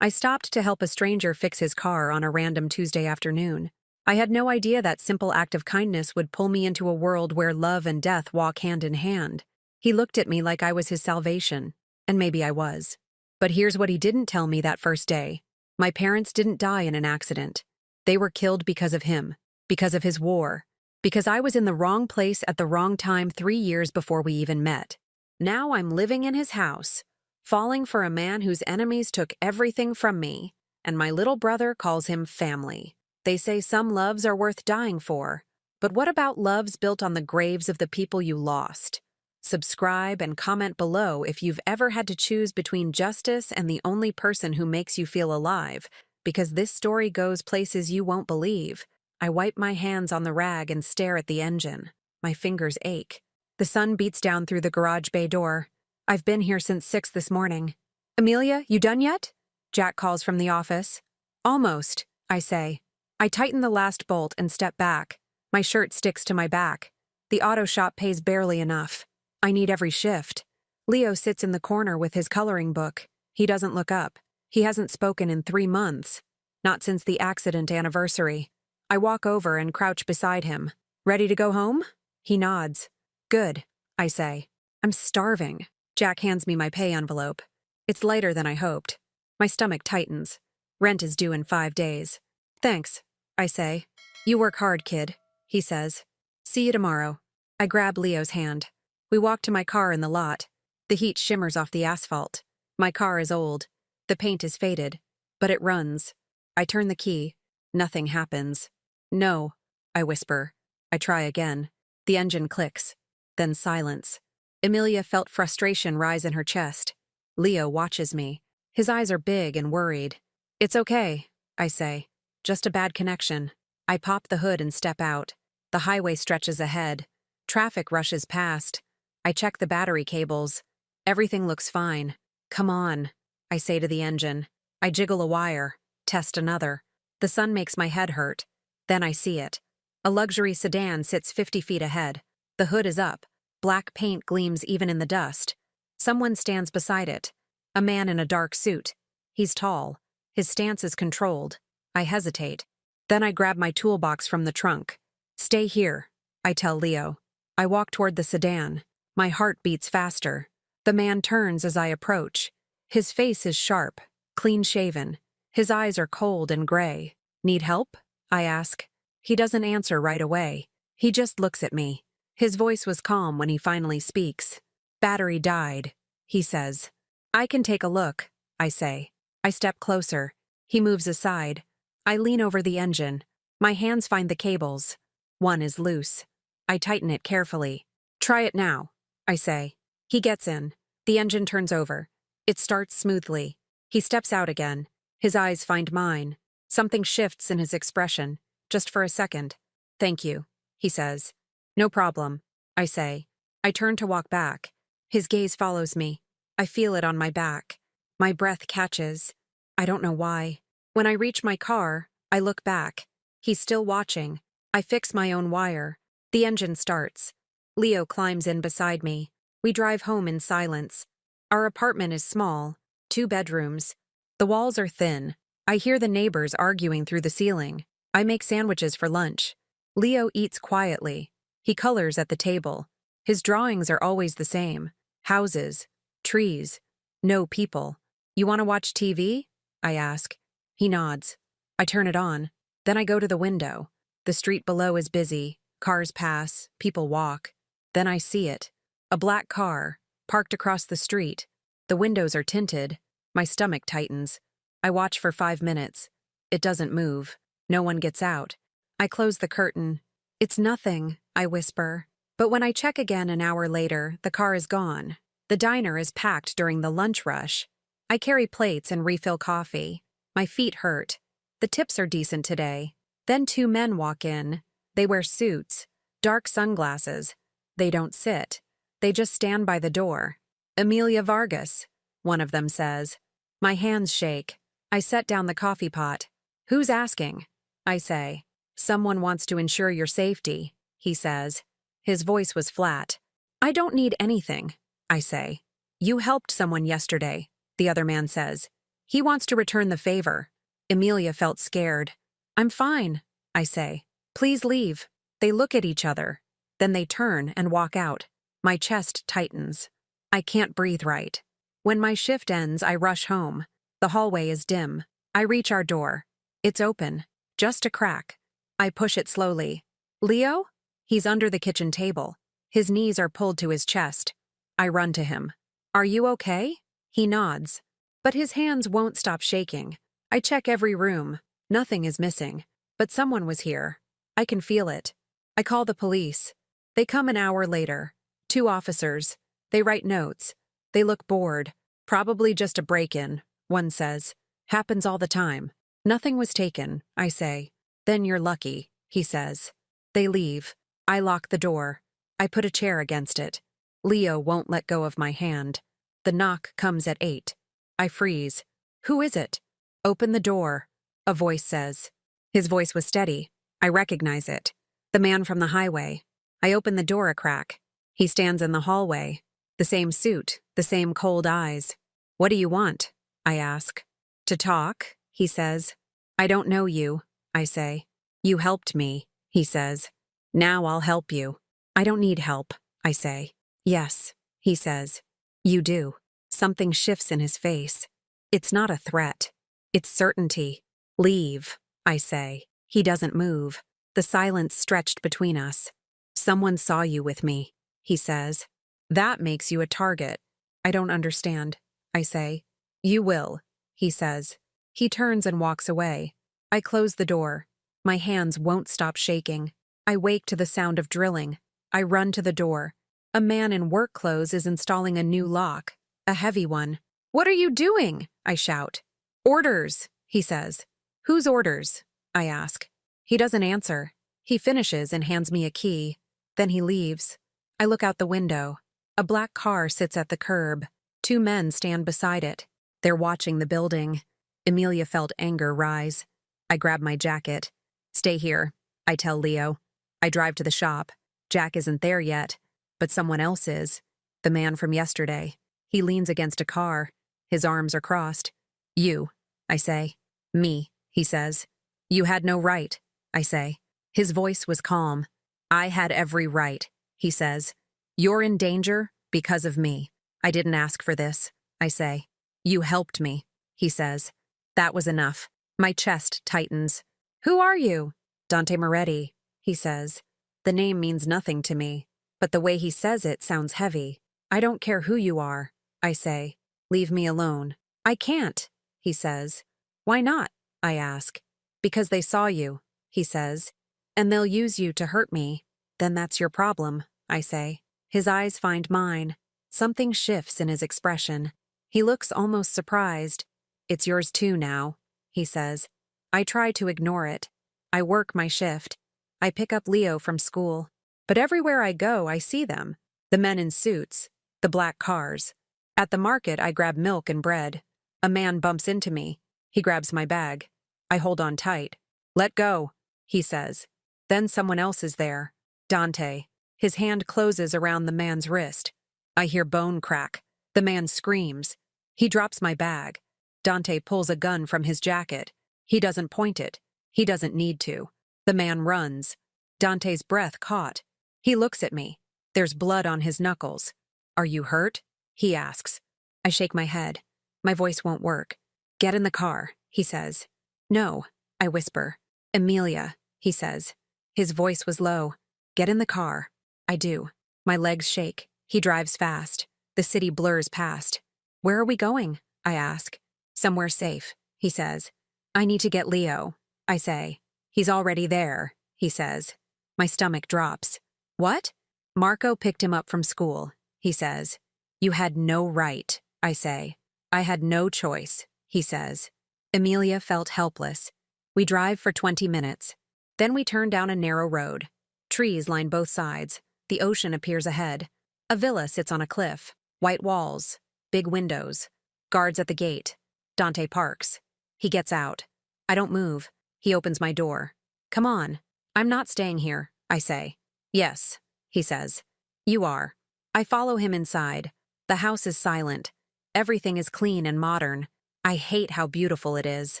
I stopped to help a stranger fix his car on a random Tuesday afternoon. I had no idea that simple act of kindness would pull me into a world where love and death walk hand in hand. He looked at me like I was his salvation, and maybe I was. But here's what he didn't tell me that first day. My parents didn't die in an accident. They were killed because of him, because of his war, because I was in the wrong place at the wrong time 3 years before we even met. Now I'm living in his house, falling for a man whose enemies took everything from me, and my little brother calls him family. They say some loves are worth dying for, but what about loves built on the graves of the people you lost? Subscribe and comment below if you've ever had to choose between justice and the only person who makes you feel alive, because this story goes places you won't believe. I wipe my hands on the rag and stare at the engine. My fingers ache. The sun beats down through the garage bay door. I've been here since 6 this morning. Amelia, you done yet? Jack calls from the office. Almost, I say. I tighten the last bolt and step back. My shirt sticks to my back. The auto shop pays barely enough. I need every shift. Leo sits in the corner with his coloring book. He doesn't look up. He hasn't spoken in 3 months. Not since the accident anniversary. I walk over and crouch beside him. Ready to go home? He nods. Good, I say. I'm starving. Jack hands me my pay envelope. It's lighter than I hoped. My stomach tightens. Rent is due in 5 days. Thanks, I say. You work hard, kid, he says. See you tomorrow. I grab Leo's hand. We walk to my car in the lot. The heat shimmers off the asphalt. My car is old. The paint is faded, but it runs. I turn the key. Nothing happens. No, I whisper. I try again. The engine clicks. Then silence. Amelia felt frustration rise in her chest. Leo watches me. His eyes are big and worried. It's okay, I say. Just a bad connection. I pop the hood and step out. The highway stretches ahead. Traffic rushes past. I check the battery cables. Everything looks fine. Come on, I say to the engine. I jiggle a wire. Test another. The sun makes my head hurt. Then I see it. A luxury sedan sits 50 feet ahead. The hood is up. Black paint gleams even in the dust. Someone stands beside it. A man in a dark suit. He's tall. His stance is controlled. I hesitate. Then I grab my toolbox from the trunk. Stay here, I tell Leo. I walk toward the sedan. My heart beats faster. The man turns as I approach. His face is sharp, clean-shaven. His eyes are cold and gray. Need help? I ask. He doesn't answer right away. He just looks at me. His voice was calm when he finally speaks. Battery died, he says. I can take a look, I say. I step closer. He moves aside. I lean over the engine. My hands find the cables. One is loose. I tighten it carefully. Try it now, I say. He gets in. The engine turns over. It starts smoothly. He steps out again. His eyes find mine. Something shifts in his expression, just for a second. Thank you, he says. No problem, I say. I turn to walk back. His gaze follows me. I feel it on my back. My breath catches. I don't know why. When I reach my car, I look back. He's still watching. I fix my own wire. The engine starts. Leo climbs in beside me. We drive home in silence. Our apartment is small, 2 bedrooms. The walls are thin. I hear the neighbors arguing through the ceiling. I make sandwiches for lunch. Leo eats quietly. He colors at the table. His drawings are always the same. Houses, trees, no people. You want to watch TV? I ask. He nods. I turn it on. Then I go to the window. The street below is busy. Cars pass. People walk. Then I see it. A black car, parked across the street. The windows are tinted. My stomach tightens. I watch for 5 minutes. It doesn't move. No one gets out. I close the curtain. It's nothing, I whisper. But when I check again an hour later, the car is gone. The diner is packed during the lunch rush. I carry plates and refill coffee. My feet hurt. The tips are decent today. Then 2 men walk in. They wear suits, dark sunglasses. They don't sit. They just stand by the door. Amelia Vargas, one of them says. My hands shake. I set down the coffee pot. Who's asking? I say. Someone wants to ensure your safety, he says. His voice was flat. I don't need anything, I say. You helped someone yesterday, the other man says. He wants to return the favor. Emilia felt scared. I'm fine, I say. Please leave. They look at each other. Then they turn and walk out. My chest tightens. I can't breathe right. When my shift ends, I rush home. The hallway is dim. I reach our door. It's open. Just a crack. I push it slowly. Leo? He's under the kitchen table. His knees are pulled to his chest. I run to him. Are you okay? He nods. But his hands won't stop shaking. I check every room. Nothing is missing. But someone was here. I can feel it. I call the police. They come an hour later. 2 officers. They write notes. They look bored. Probably just a break-in, one says. Happens all the time. Nothing was taken, I say. Then you're lucky, he says. They leave. I lock the door. I put a chair against it. Leo won't let go of my hand. The knock comes at 8. I freeze. Who is it? Open the door, a voice says. His voice was steady. I recognize it. The man from the highway. I open the door a crack. He stands in the hallway. The same suit, the same cold eyes. What do you want? I ask. To talk, he says. I don't know you, I say. You helped me, he says. Now I'll help you. I don't need help, I say. Yes, he says. You do. Something shifts in his face. It's not a threat. It's certainty. Leave, I say. He doesn't move. The silence stretched between us. Someone saw you with me, he says. That makes you a target. I don't understand, I say. You will, he says. He turns and walks away. I close the door. My hands won't stop shaking. I wake to the sound of drilling. I run to the door. A man in work clothes is installing a new lock, a heavy one. What are you doing? I shout. Orders, he says. Whose orders? I ask. He doesn't answer. He finishes and hands me a key. Then he leaves. I look out the window. A black car sits at the curb. 2 men stand beside it. They're watching the building. Emilia felt anger rise. I grab my jacket. Stay here, I tell Leo. I drive to the shop. Jack isn't there yet, but someone else is. The man from yesterday. He leans against a car. His arms are crossed. You, I say. Me, he says. You had no right, I say. His voice was calm. I had every right, he says. You're in danger because of me. I didn't ask for this, I say. You helped me, he says. That was enough. My chest tightens. Who are you? Dante Moretti, he says. The name means nothing to me, but the way he says it sounds heavy. I don't care who you are, I say. Leave me alone. I can't, he says. Why not? I ask. Because they saw you, he says. And they'll use you to hurt me. Then that's your problem, I say. His eyes find mine. Something shifts in his expression. He looks almost surprised. It's yours too now, he says. I try to ignore it. I work my shift. I pick up Leo from school. But everywhere I go, I see them. The men in suits. The black cars. At the market, I grab milk and bread. A man bumps into me. He grabs my bag. I hold on tight. Let go, he says. Then someone else is there. Dante. His hand closes around the man's wrist. I hear bone crack. The man screams. He drops my bag. Dante pulls a gun from his jacket. He doesn't point it. He doesn't need to. The man runs. Dante's breath caught. He looks at me. There's blood on his knuckles. Are you hurt? He asks. I shake my head. My voice won't work. Get in the car, he says. No, I whisper. Emilia, he says. His voice was low. Get in the car. I do. My legs shake. He drives fast. The city blurs past. Where are we going? I ask. Somewhere safe, he says. I need to get Leo, I say. He's already there, he says. My stomach drops. What? Marco picked him up from school, he says. You had no right, I say. I had no choice, he says. Emilia felt helpless. We drive for 20 minutes. Then we turn down a narrow road. Trees line both sides. The ocean appears ahead. A villa sits on a cliff. White walls. Big windows. Guards at the gate. Dante parks. He gets out. I don't move. He opens my door. Come on. I'm not staying here, I say. Yes, he says. You are. I follow him inside. The house is silent. Everything is clean and modern. I hate how beautiful it is.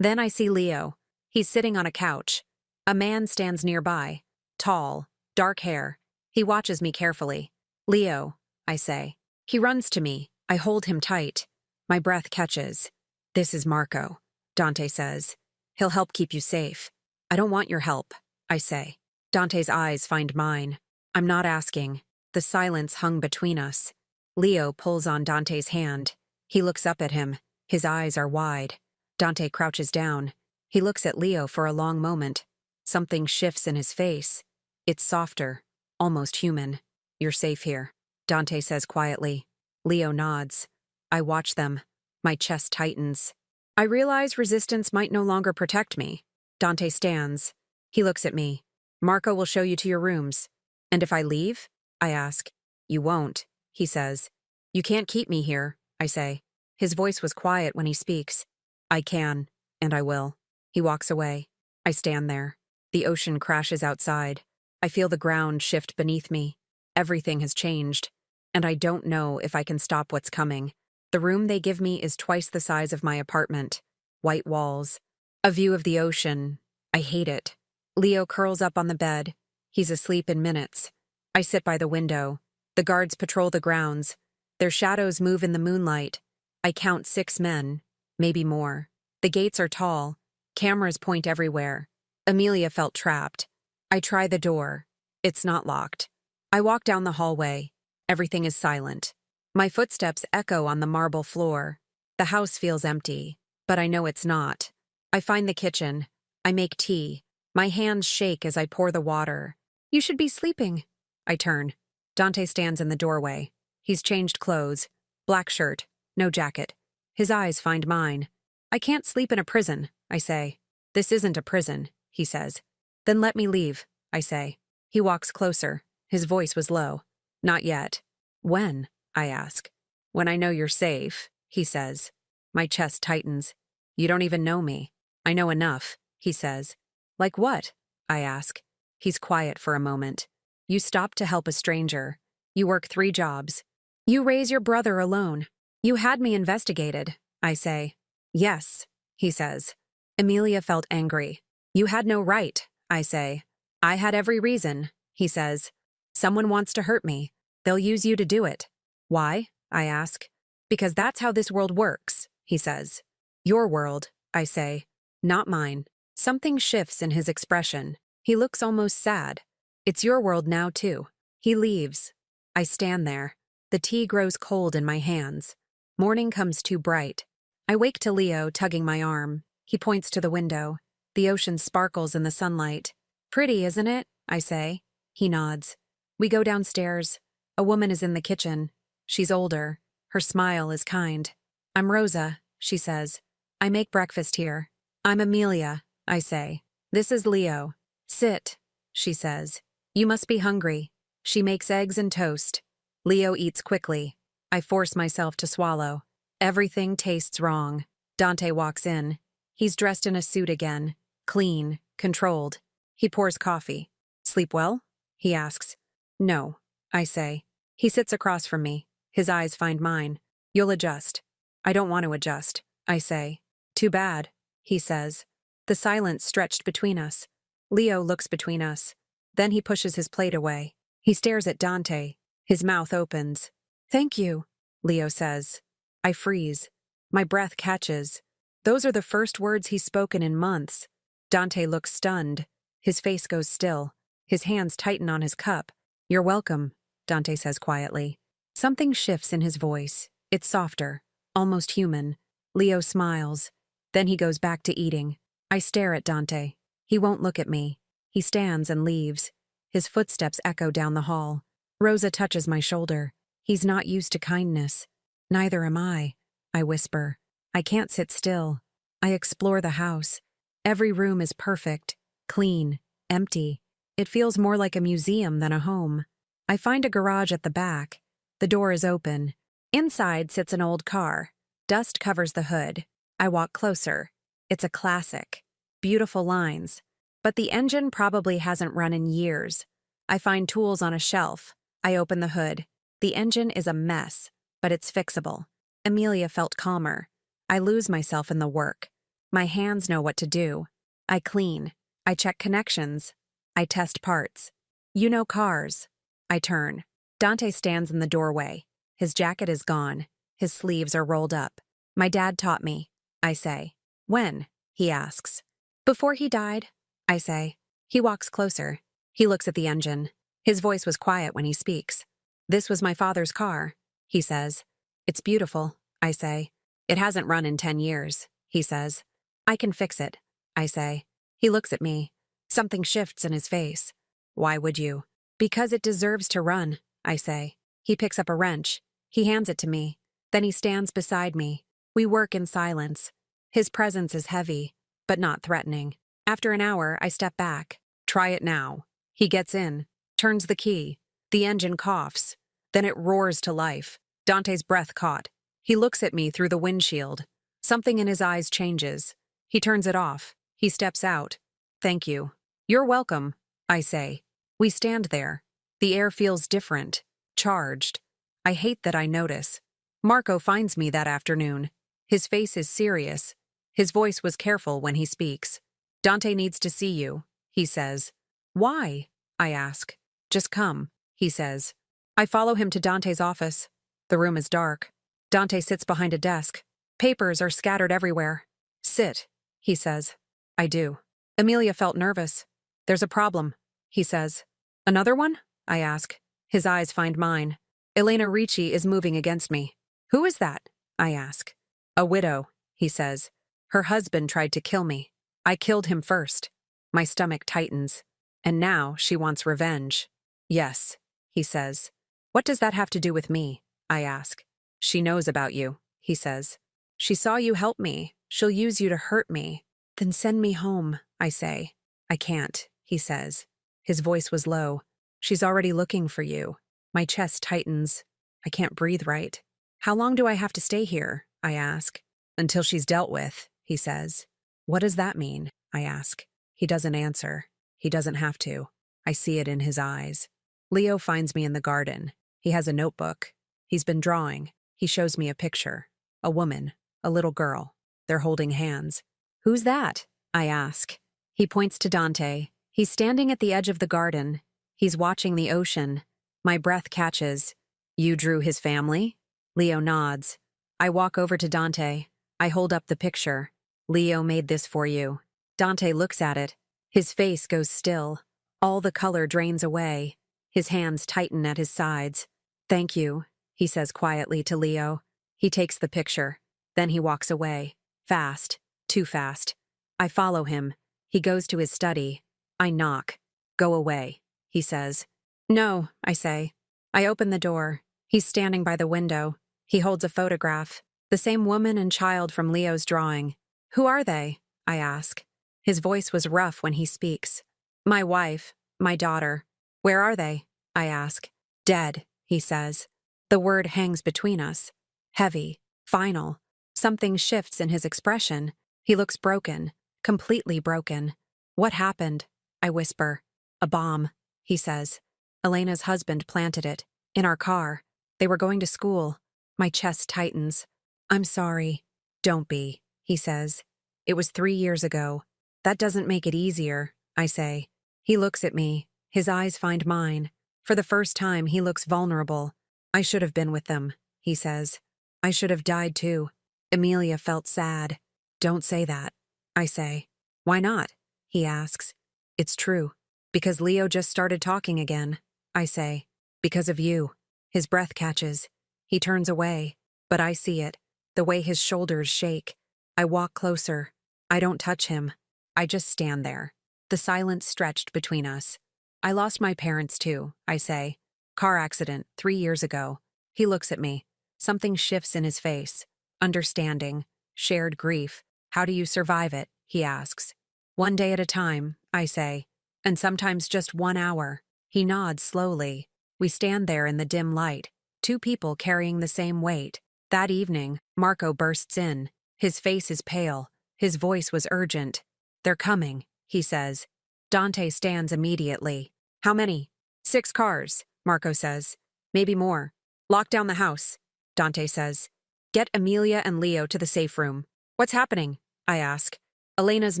Then I see Leo. He's sitting on a couch. A man stands nearby. Tall, dark hair. He watches me carefully. Leo, I say. He runs to me. I hold him tight. My breath catches. This is Marco, Dante says. He'll help keep you safe. I don't want your help, I say. Dante's eyes find mine. I'm not asking. The silence hung between us. Leo pulls on Dante's hand. He looks up at him. His eyes are wide. Dante crouches down. He looks at Leo for a long moment. Something shifts in his face. It's softer, almost human. You're safe here, Dante says quietly. Leo nods. I watch them. My chest tightens. I realize resistance might no longer protect me. Dante stands. He looks at me. Marco will show you to your rooms. And if I leave? I ask. You won't, he says. You can't keep me here, I say. His voice was quiet when he speaks. I can, and I will. He walks away. I stand there. The ocean crashes outside. I feel the ground shift beneath me. Everything has changed. And I don't know if I can stop what's coming. The room they give me is twice the size of my apartment. White walls. A view of the ocean. I hate it. Leo curls up on the bed. He's asleep in minutes. I sit by the window. The guards patrol the grounds. Their shadows move in the moonlight. I count 6 men, maybe more. The gates are tall. Cameras point everywhere. Amelia felt trapped. I try the door. It's not locked. I walk down the hallway. Everything is silent. My footsteps echo on the marble floor. The house feels empty, but I know it's not. I find the kitchen. I make tea. My hands shake as I pour the water. You should be sleeping. I turn. Dante stands in the doorway. He's changed clothes. Black shirt, no jacket. His eyes find mine. I can't sleep in a prison, I say. This isn't a prison, he says. Then let me leave, I say. He walks closer. His voice was low. Not yet. When? I ask. When I know you're safe, he says. My chest tightens. You don't even know me. I know enough, he says. Like what? I ask. He's quiet for a moment. You stopped to help a stranger. You work 3 jobs. You raise your brother alone. You had me investigated, I say. Yes, he says. Amelia felt angry. You had no right, I say. I had every reason, he says. Someone wants to hurt me. They'll use you to do it. Why? I ask. Because that's how this world works, he says. Your world, I say. Not mine. Something shifts in his expression. He looks almost sad. It's your world now, too. He leaves. I stand there. The tea grows cold in my hands. Morning comes too bright. I wake to Leo tugging my arm. He points to the window. The ocean sparkles in the sunlight. Pretty, isn't it? I say. He nods. We go downstairs. A woman is in the kitchen. She's older. Her smile is kind. I'm Rosa, she says. I make breakfast here. I'm Amelia, I say. This is Leo. Sit, she says. You must be hungry. She makes eggs and toast. Leo eats quickly. I force myself to swallow. Everything tastes wrong. Dante walks in. He's dressed in a suit again. Clean, controlled. He pours coffee. Sleep well? He asks. No, I say. He sits across from me. His eyes find mine. You'll adjust. I don't want to adjust, I say. Too bad, he says. The silence stretched between us. Leo looks between us. Then he pushes his plate away. He stares at Dante. His mouth opens. Thank you, Leo says. I freeze. My breath catches. Those are the first words he's spoken in months. Dante looks stunned. His face goes still. His hands tighten on his cup. You're welcome, Dante says quietly. Something shifts in his voice. It's softer, almost human. Leo smiles. Then he goes back to eating. I stare at Dante. He won't look at me. He stands and leaves. His footsteps echo down the hall. Rosa touches my shoulder. He's not used to kindness. Neither am I whisper. I can't sit still. I explore the house. Every room is perfect, clean, empty. It feels more like a museum than a home. I find a garage at the back. The door is open. Inside sits an old car. Dust covers the hood. I walk closer. It's a classic. Beautiful lines. But the engine probably hasn't run in years. I find tools on a shelf. I open the hood. The engine is a mess, but it's fixable. Amelia felt calmer. I lose myself in the work. My hands know what to do. I clean. I check connections. I test parts. You know cars. I turn. Dante stands in the doorway. His jacket is gone. His sleeves are rolled up. My dad taught me, I say. When? He asks. Before he died, I say. He walks closer. He looks at the engine. His voice was quiet when he speaks. This was my father's car, he says. It's beautiful, I say. It hasn't run in 10 years, he says. I can fix it, I say. He looks at me. Something shifts in his face. Why would you? Because it deserves to run, I say. He picks up a wrench. He hands it to me. Then he stands beside me. We work in silence. His presence is heavy, but not threatening. After an hour, I step back. Try it now. He gets in, turns the key. The engine coughs. Then it roars to life. Dante's breath caught. He looks at me through the windshield. Something in his eyes changes. He turns it off. He steps out. Thank you. You're welcome, I say. We stand there. The air feels different, charged. I hate that I notice. Marco finds me that afternoon. His face is serious. His voice was careful when he speaks. Dante needs to see you, he says. Why? I ask. Just come, he says. I follow him to Dante's office. The room is dark. Dante sits behind a desk. Papers are scattered everywhere. Sit, he says. I do. Amelia felt nervous. There's a problem, he says. Another one? I ask. His eyes find mine. Elena Ricci is moving against me. Who is that? I ask. A widow, he says. Her husband tried to kill me. I killed him first. My stomach tightens. And now she wants revenge. Yes, he says. What does that have to do with me? I ask. She knows about you, he says. She saw you help me. She'll use you to hurt me. Then send me home, I say. I can't, he says. His voice was low. She's already looking for you. My chest tightens. I can't breathe right. How long do I have to stay here? I ask. Until she's dealt with, he says. What does that mean? I ask. He doesn't answer. He doesn't have to. I see it in his eyes. Leo finds me in the garden. He has a notebook. He's been drawing. He shows me a picture. A woman. A little girl. They're holding hands. Who's that? I ask. He points to Dante. He's standing at the edge of the garden. He's watching the ocean. My breath catches. You drew his family? Leo nods. I walk over to Dante. I hold up the picture. Leo made this for you. Dante looks at it. His face goes still. All the color drains away. His hands tighten at his sides. Thank you, he says quietly to Leo. He takes the picture. Then he walks away. Fast. Too fast. I follow him. He goes to his study. I knock. Go away, he says. No, I say. I open the door. He's standing by the window. He holds a photograph. The same woman and child from Leo's drawing. Who are they? I ask. His voice was rough when he speaks. My wife, my daughter. Where are they? I ask. Dead, he says. The word hangs between us. Heavy, final. Something shifts in his expression. He looks broken, completely broken. What happened? I whisper. A bomb, he says. Elena's husband planted it. In our car. They were going to school. My chest tightens. I'm sorry. Don't be, he says. It was 3 years ago. That doesn't make it easier, I say. He looks at me. His eyes find mine. For the first time, he looks vulnerable. I should have been with them, he says. I should have died too. Amelia felt sad. Don't say that, I say. Why not? He asks. It's true. Because Leo just started talking again, I say. Because of you. His breath catches. He turns away, but I see it, the way his shoulders shake. I walk closer. I don't touch him. I just stand there. The silence stretched between us. I lost my parents too, I say. Car accident, 3 years ago. He looks at me. Something shifts in his face. Understanding. Shared grief. How do you survive it? He asks. One day at a time, I say. And sometimes just 1 hour. He nods slowly. We stand there in the dim light. 2 people carrying the same weight. That evening, Marco bursts in. His face is pale. His voice was urgent. They're coming, he says. Dante stands immediately. How many? 6 cars, Marco says. Maybe more. Lock down the house, Dante says. Get Emilia and Leo to the safe room. What's happening? I ask. Elena's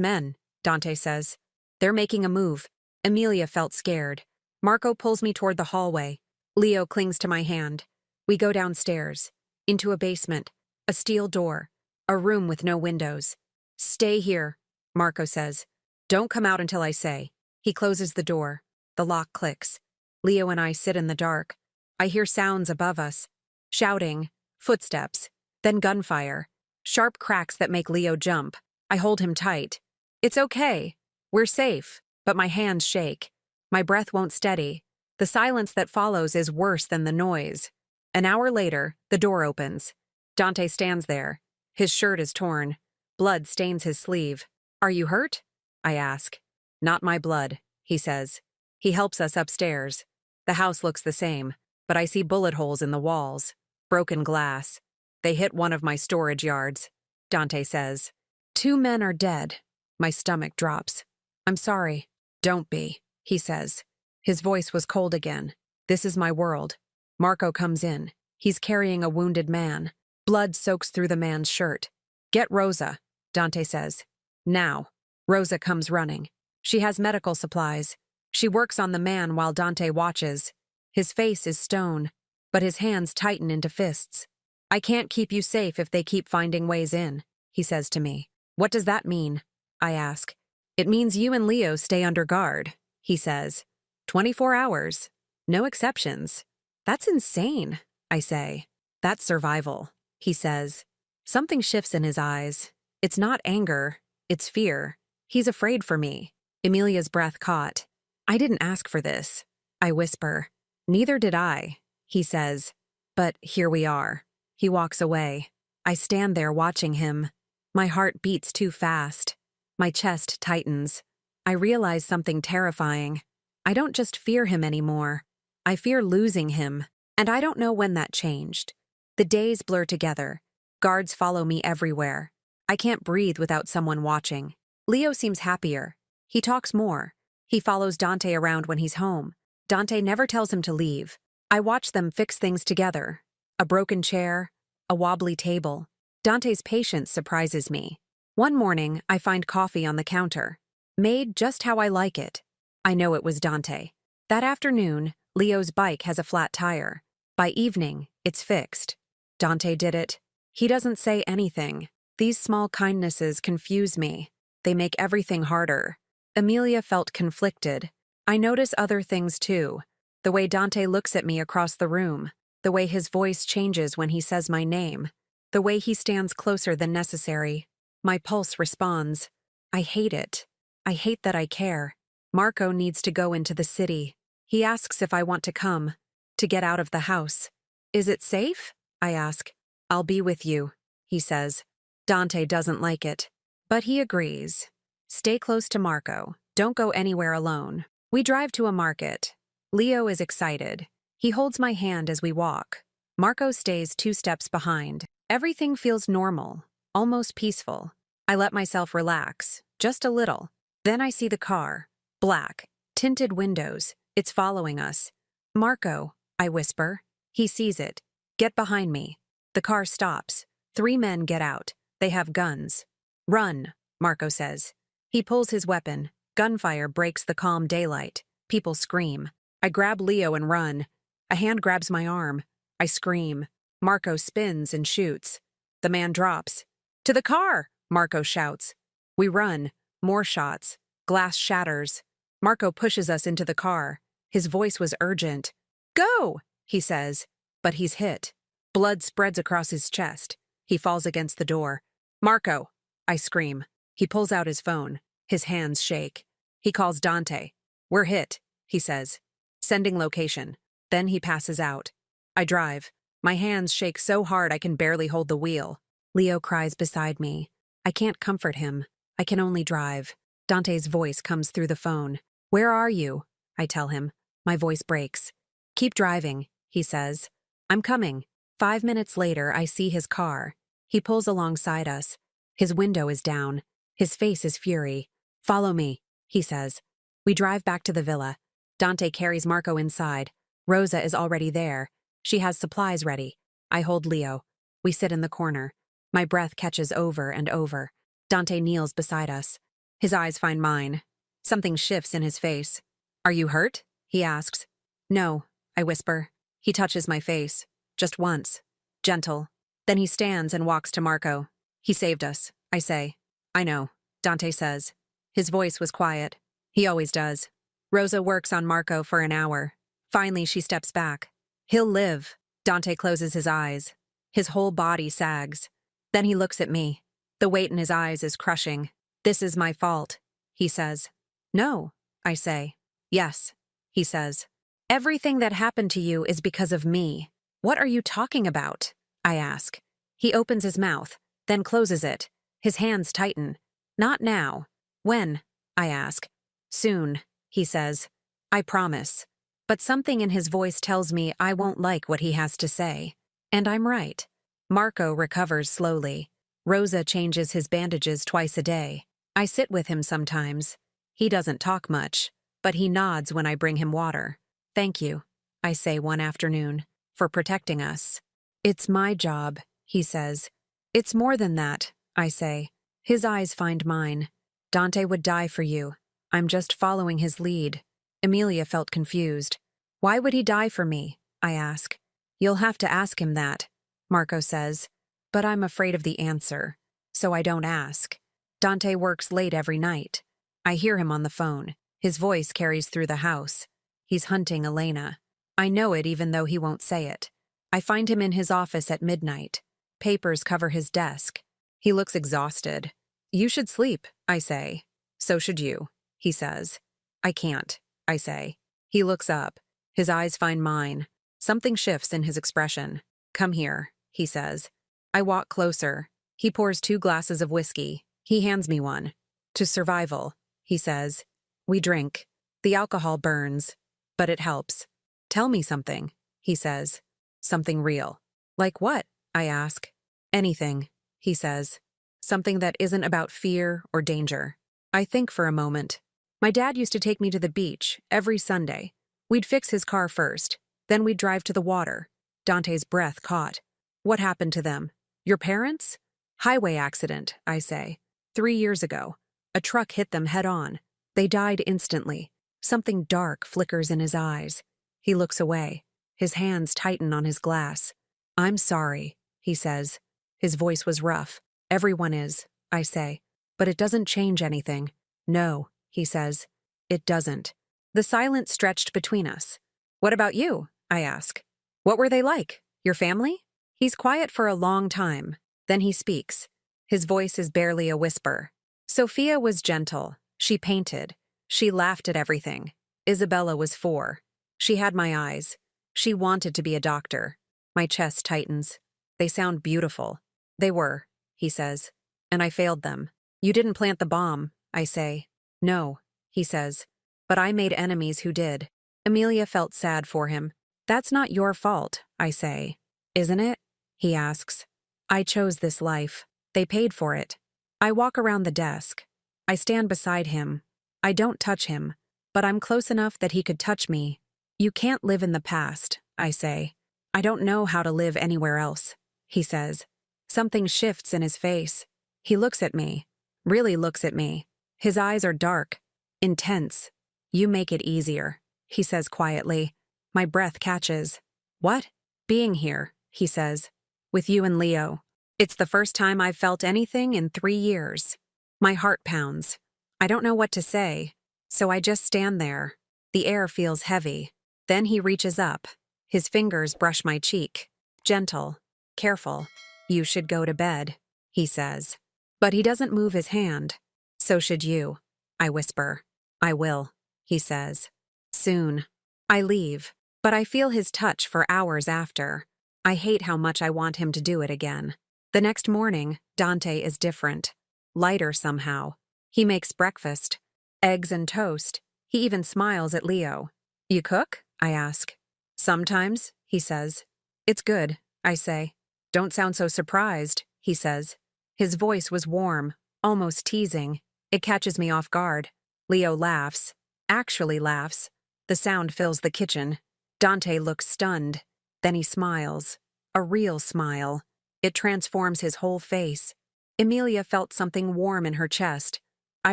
men, Dante says. They're making a move. Emilia felt scared. Marco pulls me toward the hallway. Leo clings to my hand. We go downstairs. Into a basement. A steel door. A room with no windows. Stay here, Marco says. Don't come out until I say. He closes the door. The lock clicks. Leo and I sit in the dark. I hear sounds above us. Shouting. Footsteps. Then gunfire. Sharp cracks that make Leo jump. I hold him tight. It's okay. We're safe. But my hands shake. My breath won't steady. The silence that follows is worse than the noise. An hour later, the door opens. Dante stands there. His shirt is torn. Blood stains his sleeve. Are you hurt? I ask. Not my blood, he says. He helps us upstairs. The house looks the same, but I see bullet holes in the walls. Broken glass. They hit one of my storage yards, Dante says. 2 men are dead. My stomach drops. I'm sorry. Don't be, he says. His voice was cold again. This is my world. Marco comes in. He's carrying a wounded man. Blood soaks through the man's shirt. Get Rosa, Dante says. Now. Rosa comes running. She has medical supplies. She works on the man while Dante watches. His face is stone, but his hands tighten into fists. I can't keep you safe if they keep finding ways in, he says to me. What does that mean? I ask. It means you and Leo stay under guard, he says. 24 hours. No exceptions. That's insane, I say. That's survival, he says. Something shifts in his eyes. It's not anger, it's fear. He's afraid for me. Emilia's breath caught. I didn't ask for this, I whisper. Neither did I, he says. But here we are. He walks away. I stand there watching him. My heart beats too fast. My chest tightens. I realize something terrifying. I don't just fear him anymore. I fear losing him, and I don't know when that changed. The days blur together. Guards follow me everywhere. I can't breathe without someone watching. Leo seems happier. He talks more. He follows Dante around when he's home. Dante never tells him to leave. I watch them fix things together. A broken chair, a wobbly table. Dante's patience surprises me. One morning, I find coffee on the counter. Made just how I like it. I know it was Dante. That afternoon, Leo's bike has a flat tire. By evening, it's fixed. Dante did it. He doesn't say anything. These small kindnesses confuse me. They make everything harder. Emilia felt conflicted. I notice other things too. The way Dante looks at me across the room. The way his voice changes when he says my name. The way he stands closer than necessary. My pulse responds. I hate it. I hate that I care. Marco needs to go into the city. He asks if I want to come. To get out of the house. Is it safe? I ask. I'll be with you, he says. Dante doesn't like it. But he agrees. Stay close to Marco. Don't go anywhere alone. We drive to a market. Leo is excited. He holds my hand as we walk. Marco stays 2 steps behind. Everything feels normal, almost peaceful. I let myself relax, just a little. Then I see the car. Black, tinted windows. It's following us. Marco, I whisper. He sees it. Get behind me. The car stops. 3 men get out. They have guns. Run, Marco says. He pulls his weapon. Gunfire breaks the calm daylight. People scream. I grab Leo and run. A hand grabs my arm. I scream. Marco spins and shoots. The man drops. To the car, Marco shouts. We run. More shots. Glass shatters. Marco pushes us into the car. His voice was urgent. Go, he says. But he's hit. Blood spreads across his chest. He falls against the door. Marco, I scream. He pulls out his phone. His hands shake. He calls Dante. We're hit, he says. Sending location. Then he passes out. I drive. My hands shake so hard I can barely hold the wheel. Leo cries beside me. I can't comfort him. I can only drive. Dante's voice comes through the phone. Where are you? I tell him. My voice breaks. Keep driving, he says. I'm coming. 5 minutes later, I see his car. He pulls alongside us. His window is down. His face is fury. Follow me, he says. We drive back to the villa. Dante carries Marco inside. Rosa is already there. She has supplies ready. I hold Leo. We sit in the corner. My breath catches over and over. Dante kneels beside us. His eyes find mine. Something shifts in his face. "Are you hurt?" he asks. "No," I whisper. He touches my face. Just once. Gentle. Then he stands and walks to Marco. "He saved us," I say. "I know," Dante says. His voice was quiet. He always does. Rosa works on Marco for an hour. Finally, she steps back. "He'll live." Dante closes his eyes. His whole body sags. Then he looks at me. The weight in his eyes is crushing. "This is my fault," he says. "No," I say. "Yes," he says. "Everything that happened to you is because of me." "What are you talking about?" I ask. He opens his mouth, then closes it. His hands tighten. "Not now." "When?" I ask. "Soon," he says. "I promise." But something in his voice tells me I won't like what he has to say. And I'm right. Marco recovers slowly. Rosa changes his bandages twice a day. I sit with him sometimes. He doesn't talk much, but he nods when I bring him water. "Thank you," I say one afternoon, "for protecting us." "It's my job," he says. "It's more than that," I say. His eyes find mine. "Dante would die for you. I'm just following his lead." Emilia felt confused. "Why would he die for me?" I ask. "You'll have to ask him that," Marco says. But I'm afraid of the answer, so I don't ask. Dante works late every night. I hear him on the phone. His voice carries through the house. He's hunting Elena. I know it even though he won't say it. I find him in his office at midnight. Papers cover his desk. He looks exhausted. "You should sleep," I say. "So should you," he says. "I can't," I say. He looks up. His eyes find mine. Something shifts in his expression. "Come here," he says. I walk closer. He pours 2 glasses of whiskey. He hands me one. "To survival," he says. We drink. The alcohol burns, but it helps. "Tell me something," he says. "Something real." "Like what?" I ask. "Anything," he says. "Something that isn't about fear or danger." I think for a moment. My dad used to take me to the beach every Sunday. We'd fix his car first. Then we'd drive to the water. Dante's breath caught. "What happened to them? Your parents?" "Highway accident," I say. 3 years ago. A truck hit them head on. They died instantly. Something dark flickers in his eyes. He looks away. His hands tighten on his glass. "I'm sorry," he says. His voice was rough. "Everyone is," I say. "But it doesn't change anything." "No," he says. "It doesn't." The silence stretched between us. "What about you?" I ask. "What were they like? Your family?" He's quiet for a long time. Then he speaks. His voice is barely a whisper. "Sophia was gentle. She painted. She laughed at everything. Isabella was 4. She had my eyes. She wanted to be a doctor." My chest tightens. "They sound beautiful." "They were," he says. "And I failed them." "You didn't plant the bomb," I say. "No," he says. "But I made enemies who did." Emilia felt sad for him. "That's not your fault," I say. "Isn't it?" he asks. "I chose this life. They paid for it." I walk around the desk. I stand beside him. I don't touch him, but I'm close enough that he could touch me. "You can't live in the past," I say. "I don't know how to live anywhere else," he says. Something shifts in his face. He looks at me. Really looks at me. His eyes are dark. Intense. "You make it easier," he says quietly. My breath catches. "What?" "Being here," he says. "With you and Leo. It's the first time I've felt anything in 3 years." My heart pounds. I don't know what to say, so I just stand there. The air feels heavy. Then he reaches up. His fingers brush my cheek. Gentle. Careful. "You should go to bed," he says. But he doesn't move his hand. "So should you," I whisper. "I will," he says. "Soon." I leave, but I feel his touch for hours after. I hate how much I want him to do it again. The next morning, Dante is different. Lighter somehow. He makes breakfast. Eggs and toast. He even smiles at Leo. "You cook?" I ask. "Sometimes," he says. "It's good," I say. "Don't sound so surprised," he says. His voice was warm, almost teasing. It catches me off guard. Leo laughs. Actually laughs. The sound fills the kitchen. Dante looks stunned. Then he smiles. A real smile. It transforms his whole face. Emilia felt something warm in her chest. I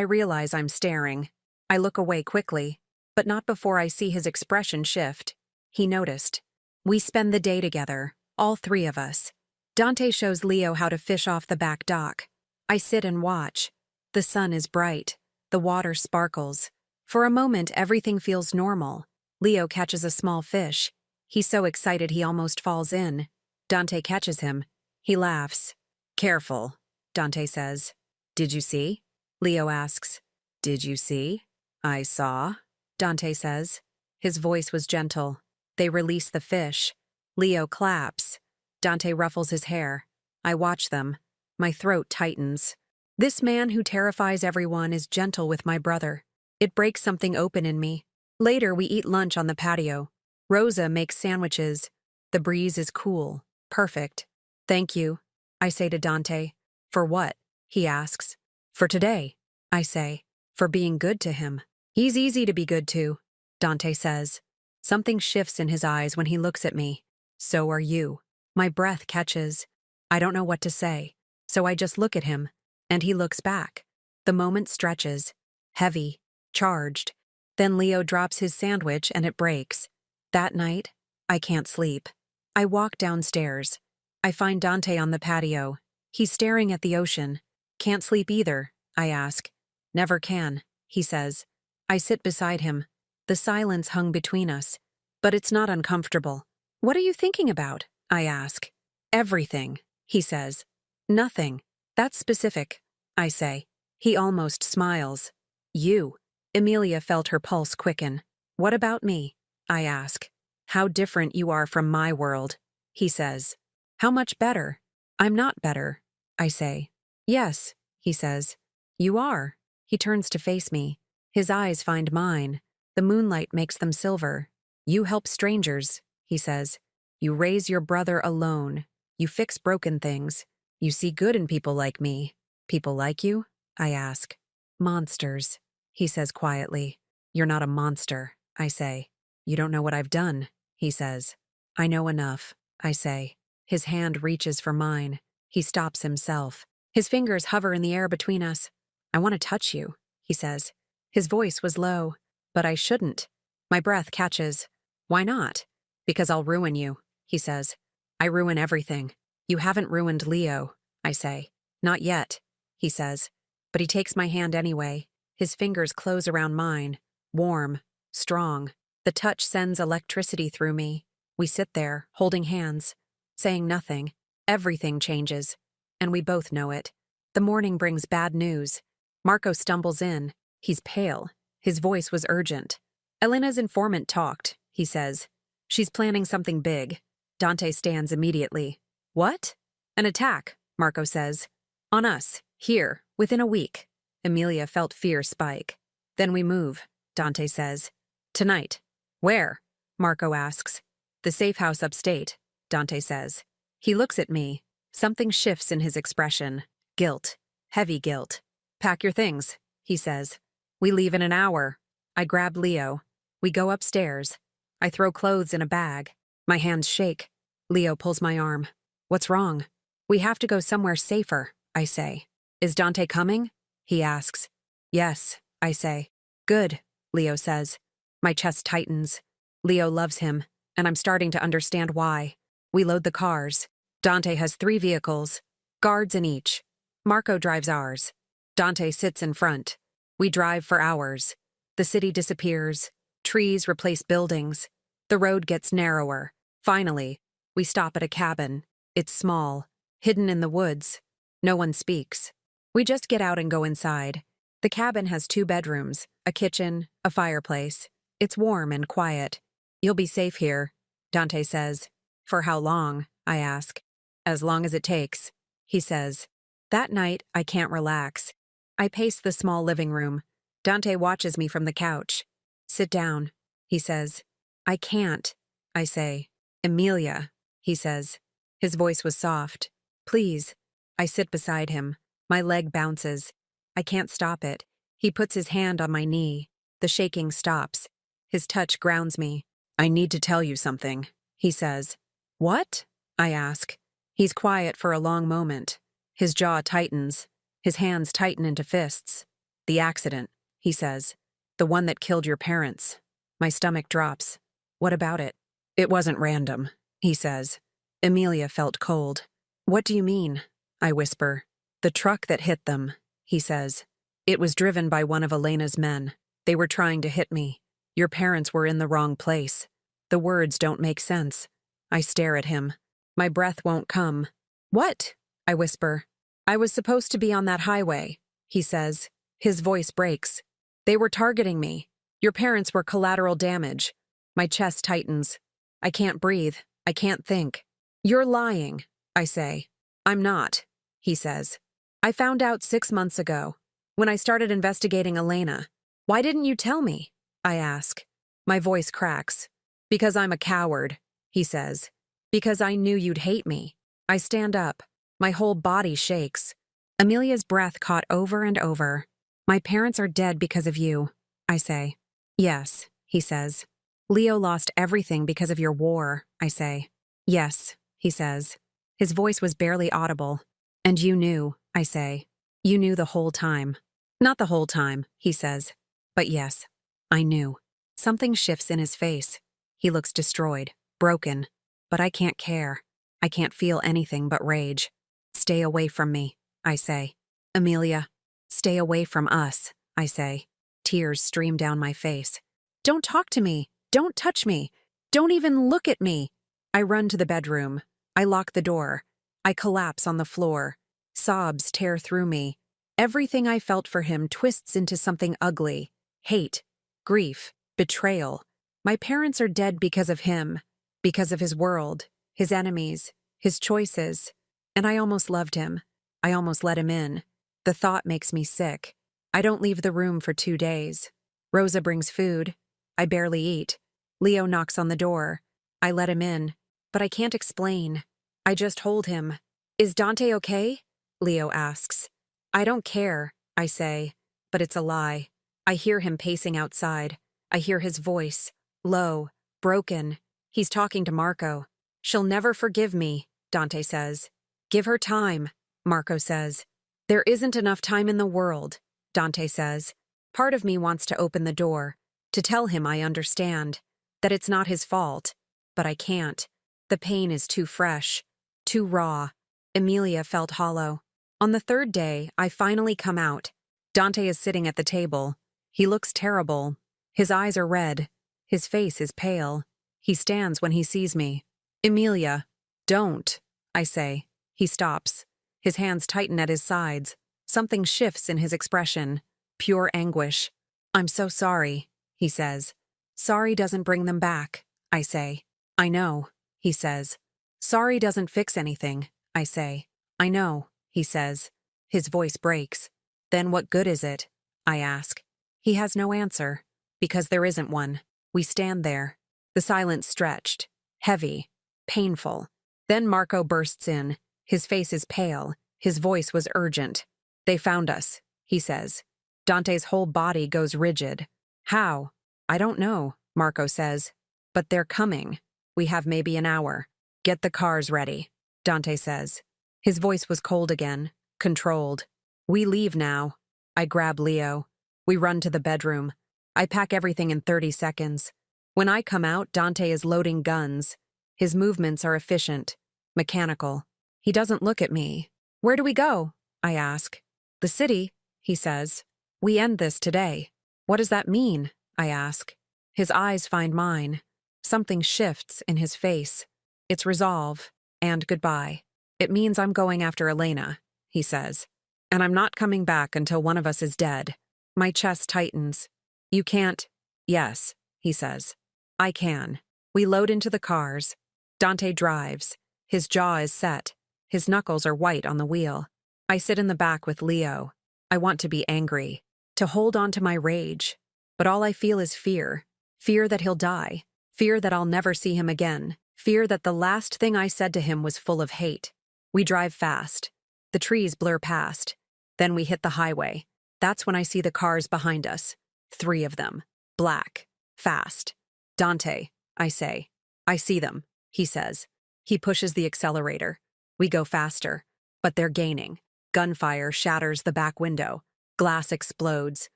realize I'm staring. I look away quickly, but not before I see his expression shift. He noticed. We spend the day together, all three of us. Dante shows Leo how to fish off the back dock. I sit and watch. The sun is bright. The water sparkles. For a moment, everything feels normal. Leo catches a small fish. He's so excited he almost falls in. Dante catches him. He laughs. Careful, Dante says. Did you see? Leo asks. Did you see? I saw, Dante says. His voice was gentle. They release the fish. Leo claps. Dante ruffles his hair. I watch them. My throat tightens. This man who terrifies everyone is gentle with my brother. It breaks something open in me. Later, we eat lunch on the patio. Rosa makes sandwiches. The breeze is cool. Perfect. Thank you, I say to Dante. For what? He asks. For today, I say. For being good to him. He's easy to be good to, Dante says. Something shifts in his eyes when he looks at me. So are you. My breath catches. I don't know what to say, so I just look at him, and he looks back. The moment stretches. Heavy. Charged. Then Leo drops his sandwich and it breaks. That night, I can't sleep. I walk downstairs. I find Dante on the patio. He's staring at the ocean. Can't sleep either, I ask. Never can, he says. I sit beside him. The silence hung between us. But it's not uncomfortable. What are you thinking about? I ask. Everything, he says. Nothing. That's specific, I say. He almost smiles. You. Emilia felt her pulse quicken. What about me? I ask. How different you are from my world, he says. How much better? I'm not better, I say. Yes, he says. You are. He turns to face me. His eyes find mine. The moonlight makes them silver. You help strangers, he says. You raise your brother alone. You fix broken things. You see good in people like me. People like you? I ask. Monsters, he says quietly. You're not a monster, I say. You don't know what I've done, he says. I know enough, I say. His hand reaches for mine. He stops himself. His fingers hover in the air between us. I want to touch you, he says. His voice was low, but I shouldn't. My breath catches. Why not? Because I'll ruin you, he says. I ruin everything. You haven't ruined Leo, I say. Not yet, he says. But he takes my hand anyway. His fingers close around mine. Warm. Strong. The touch sends electricity through me. We sit there, holding hands, saying nothing. Everything changes. And we both know it. The morning brings bad news. Marco stumbles in. He's pale. His voice was urgent. Elena's informant talked, he says. She's planning something big. Dante stands immediately. What? An attack, Marco says. On us, here, within a week. Emilia felt fear spike. Then we move, Dante says. Tonight. Where? Marco asks. The safe house upstate, Dante says. He looks at me. Something shifts in his expression. Guilt. Heavy guilt. Pack your things, he says. We leave in an hour. I grab Leo. We go upstairs. I throw clothes in a bag. My hands shake. Leo pulls my arm. What's wrong? We have to go somewhere safer, I say. Is Dante coming? He asks. Yes, I say. Good, Leo says. My chest tightens. Leo loves him, and I'm starting to understand why. We load the cars. Dante has 3 vehicles, guards in each. Marco drives ours. Dante sits in front. We drive for hours. The city disappears. Trees replace buildings. The road gets narrower. Finally, we stop at a cabin. It's small, hidden in the woods. No one speaks. We just get out and go inside. The cabin has 2 bedrooms, a kitchen, a fireplace. It's warm and quiet. You'll be safe here, Dante says. For how long? I ask. As long as it takes, he says. That night, I can't relax. I pace the small living room. Dante watches me from the couch. Sit down, he says. I can't, I say. Emilia, he says. His voice was soft. Please. I sit beside him. My leg bounces. I can't stop it. He puts his hand on my knee. The shaking stops. His touch grounds me. I need to tell you something, he says. What? I ask. He's quiet for a long moment. His jaw tightens. His hands tighten into fists. The accident, he says. The one that killed your parents. My stomach drops. What about it? It wasn't random, he says. Amelia felt cold. What do you mean? I whisper. The truck that hit them, he says. It was driven by one of Elena's men. They were trying to hit me. Your parents were in the wrong place. The words don't make sense. I stare at him. My breath won't come. What? I whisper. I was supposed to be on that highway, he says. His voice breaks. They were targeting me. Your parents were collateral damage. My chest tightens. I can't breathe. I can't think. You're lying, I say. I'm not, he says. I found out 6 months ago, when I started investigating Elena. Why didn't you tell me? I ask. My voice cracks. Because I'm a coward, he says. Because I knew you'd hate me. I stand up. My whole body shakes. Amelia's breath caught over and over. My parents are dead because of you, I say. Yes, he says. Leo lost everything because of your war, I say. Yes, he says. His voice was barely audible. And you knew, I say. You knew the whole time. Not the whole time, he says. But yes, I knew. Something shifts in his face. He looks destroyed, broken. But I can't care. I can't feel anything but rage. Stay away from me, I say. Amelia, stay away from us, I say. Tears stream down my face. Don't talk to me. Don't touch me. Don't even look at me. I run to the bedroom. I lock the door. I collapse on the floor. Sobs tear through me. Everything I felt for him twists into something ugly. Hate, grief, betrayal. My parents are dead because of him, because of his world, his enemies, his choices. And I almost loved him. I almost let him in. The thought makes me sick. I don't leave the room for 2 days. Rosa brings food. I barely eat. Leo knocks on the door. I let him in. But I can't explain. I just hold him. Is Dante okay? Leo asks. I don't care, I say. But it's a lie. I hear him pacing outside. I hear his voice. Low. Broken. He's talking to Marco. She'll never forgive me, Dante says. Give her time, Marco says. There isn't enough time in the world, Dante says. Part of me wants to open the door, to tell him I understand, that it's not his fault. But I can't. The pain is too fresh, too raw. Amelia felt hollow. On the 3rd day, I finally come out. Dante is sitting at the table. He looks terrible. His eyes are red. His face is pale. He stands when he sees me. Amelia, don't, I say. He stops. His hands tighten at his sides. Something shifts in his expression. Pure anguish. I'm so sorry, he says. Sorry doesn't bring them back, I say. I know, he says. Sorry doesn't fix anything, I say. I know, he says. His voice breaks. Then what good is it? I ask. He has no answer. Because there isn't one. We stand there. The silence stretched. Heavy. Painful. Then Marco bursts in. His face is pale. His voice was urgent. They found us, he says. Dante's whole body goes rigid. How? I don't know, Marco says. But they're coming. We have maybe an hour. Get the cars ready, Dante says. His voice was cold again, controlled. We leave now. I grab Leo. We run to the bedroom. I pack everything in 30 seconds. When I come out, Dante is loading guns. His movements are efficient, mechanical. He doesn't look at me. Where do we go? I ask. The city, he says. We end this today. What does that mean? I ask. His eyes find mine. Something shifts in his face. It's resolve and goodbye. It means I'm going after Elena, he says. And I'm not coming back until one of us is dead. My chest tightens. You can't. Yes, he says. I can. We load into the cars. Dante drives. His jaw is set. His knuckles are white on the wheel. I sit in the back with Leo. I want to be angry, to hold on to my rage. But all I feel is fear. Fear that he'll die. Fear that I'll never see him again. Fear that the last thing I said to him was full of hate. We drive fast. The trees blur past. Then we hit the highway. That's when I see the cars behind us. 3 of them. Black. Fast. Dante, I say. I see them, he says. He pushes the accelerator. We go faster, but they're gaining. Gunfire shatters the back window. Glass explodes.